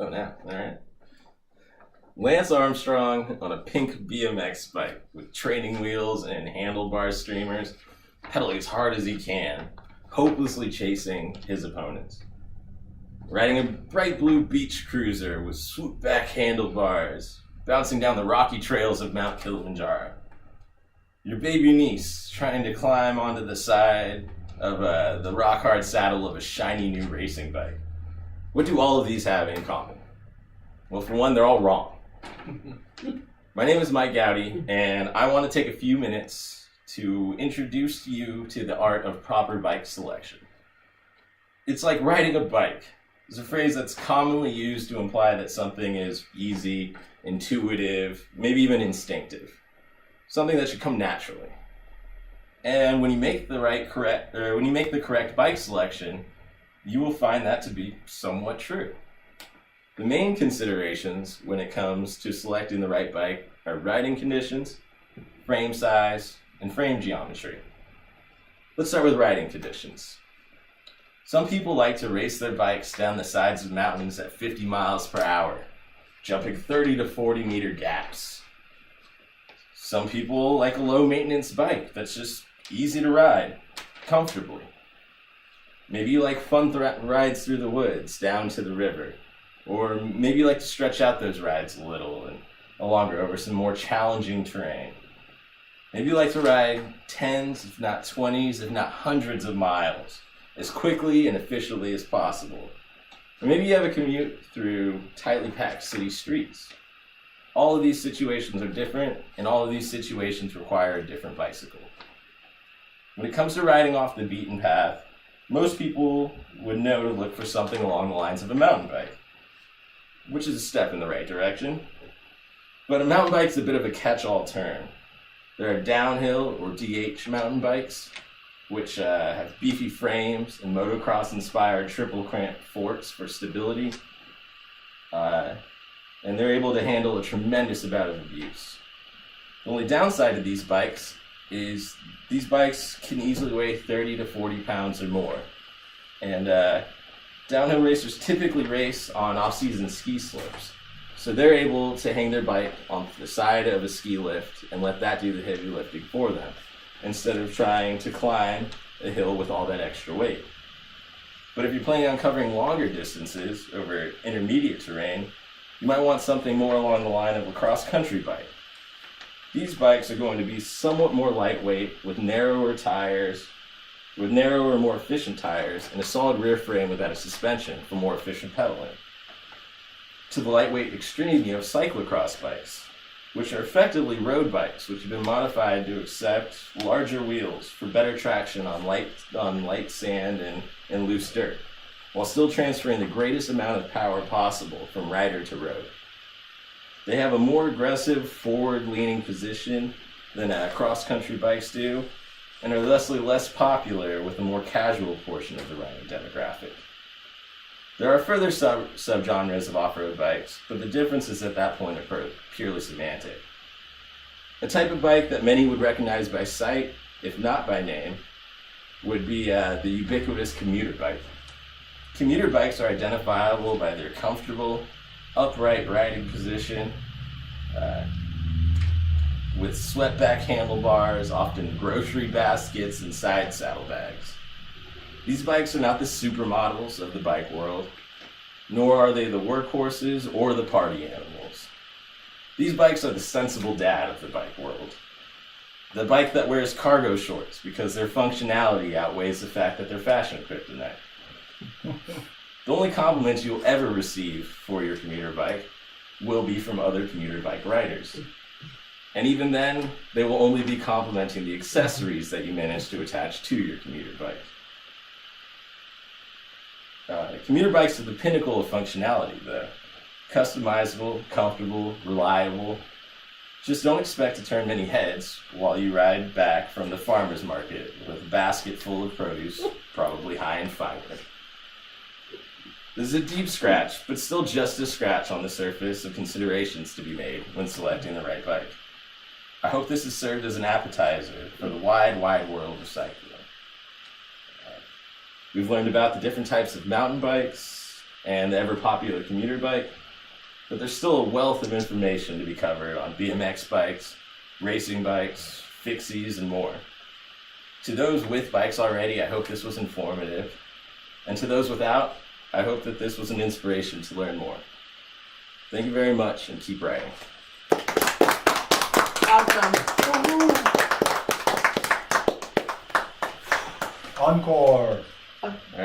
Oh, now. All right. Lance Armstrong on a pink BMX bike with training wheels and handlebar streamers, pedaling as hard as he can, hopelessly chasing his opponents. Riding a bright blue beach cruiser with swoop back handlebars, bouncing down the rocky trails of Mount Kilimanjaro. Your baby niece trying to climb onto the side of the rock hard saddle of a shiny new racing bike. What do all of these have in common? Well, for one, they're all wrong. My name is Mike Gowdy, and I want to take a few minutes to introduce you to the art of proper bike selection. It's like riding a bike. It's a phrase that's commonly used to imply that something is easy, intuitive, maybe even instinctive. Something that should come naturally. And when you make the correct bike selection, you will find that to be somewhat true. The main considerations when it comes to selecting the right bike are riding conditions, frame size, and frame geometry. Let's start with riding conditions. Some people like to race their bikes down the sides of mountains at 50 miles per hour, jumping 30 to 40 meter gaps. Some people like a low maintenance bike that's just easy to ride comfortably. Maybe you like fun rides through the woods down to the river. Or maybe you like to stretch out those rides a little and longer over some more challenging terrain. Maybe you like to ride tens, if not 20s, if not hundreds of miles as quickly and efficiently as possible. Or maybe you have a commute through tightly packed city streets. All of these situations are different, and all of these situations require a different bicycle. When it comes to riding off the beaten path, most people would know to look for something along the lines of a mountain bike, which is a step in the right direction. But a mountain bike's a bit of a catch-all term. There are downhill or DH mountain bikes, which have beefy frames and motocross-inspired triple crank forks for stability. And they're able to handle a tremendous amount of abuse. The only downside to these bikes is these bikes can easily weigh 30 to 40 pounds or more. And downhill racers typically race on off-season ski slopes. So they're able to hang their bike on the side of a ski lift and let that do the heavy lifting for them, instead of trying to climb a hill with all that extra weight. But if you're planning on covering longer distances over intermediate terrain, you might want something more along the line of a cross-country bike. These bikes are going to be somewhat more lightweight with narrower, more efficient tires, and a solid rear frame without a suspension for more efficient pedaling. To the lightweight extreme, you have cyclocross bikes, which are effectively road bikes, which have been modified to accept larger wheels for better traction on light sand and loose dirt, while still transferring the greatest amount of power possible from rider to road. They have a more aggressive forward-leaning position than cross-country bikes do, and are thusly less popular with the more casual portion of the riding demographic. There are further subgenres of off-road bikes, but the differences at that point are purely semantic. A type of bike that many would recognize by sight, if not by name, would be the ubiquitous commuter bike. Commuter bikes are identifiable by their comfortable, upright riding position, with swept-back handlebars, often grocery baskets, and side saddlebags. These bikes are not the supermodels of the bike world, nor are they the workhorses or the party animals. These bikes are the sensible dad of the bike world. The bike that wears cargo shorts because their functionality outweighs the fact that they're fashion kryptonite. The only compliments you'll ever receive for your commuter bike will be from other commuter bike riders. And even then, they will only be complimenting the accessories that you manage to attach to your commuter bike. Commuter bikes are the pinnacle of functionality, though. Customizable, comfortable, reliable. Just don't expect to turn many heads while you ride back from the farmer's market with a basket full of produce, probably high in fiber. This is a deep scratch, but still just a scratch on the surface of considerations to be made when selecting the right bike. I hope this has served as an appetizer for the wide, wide world of cycling. We've learned about the different types of mountain bikes, and the ever-popular commuter bike, but there's still a wealth of information to be covered on BMX bikes, racing bikes, fixies, and more. To those with bikes already, I hope this was informative. And to those without, I hope that this was an inspiration to learn more. Thank you very much, and keep riding. Awesome. Encore.